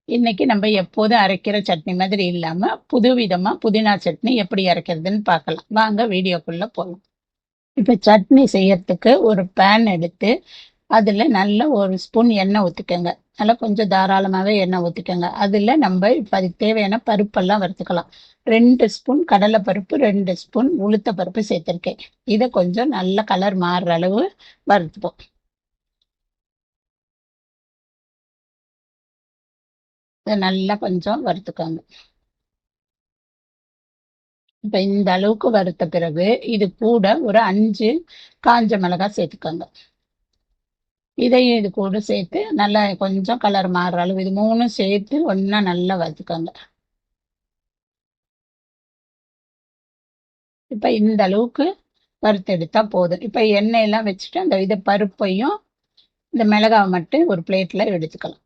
இன்னைக்கு நம்ம எப்போதும் அரைக்கிற சட்னி மாதிரி இல்லாம புதுவிதமா புதினா சட்னி எப்படி அரைக்கிறதுன்னு பார்க்கலாம். வாங்க வீடியோக்குள்ள போலாம். இப்ப சட்னி செய்யறதுக்கு ஒரு பேன் எடுத்து அதுல நல்ல ஒரு ஸ்பூன் எண்ணெய் ஊத்திக்கோங்க. நல்லா கொஞ்சம் தாராளமாவே எண்ணெய் ஊத்திக்கோங்க. அதுல நம்ம இப்ப அதுக்கு தேவையான பருப்பெல்லாம் வறுத்துக்கலாம். 2 ஸ்பூன் கடலை பருப்பு, 2 ஸ்பூன் உளுத்த பருப்பு சேர்த்திருக்கேன். இதை கொஞ்சம் நல்ல கலர் மாறுற அளவு வறுத்துப்போம். இதை நல்லா கொஞ்சம் வறுத்துக்கோங்க. இப்ப இந்த அளவுக்கு வறுத்த பிறகு இது கூட ஒரு 5 காஞ்ச மிளகாய் சேர்த்துக்கோங்க. இதையும் இது கூட சேர்த்து நல்லா கொஞ்சம் கலர் மாறுற அளவு இது 3ம் சேர்த்து ஒண்ணா நல்லா வறுத்துக்கோங்க. இப்ப இந்த அளவுக்கு வறுத்தெடுத்தா போதும். இப்ப எண்ணெயெல்லாம் வச்சுட்டு அந்த பருப்பையும் இந்த மிளகாவை மட்டும் ஒரு பிளேட்ல எடுத்துக்கலாம்.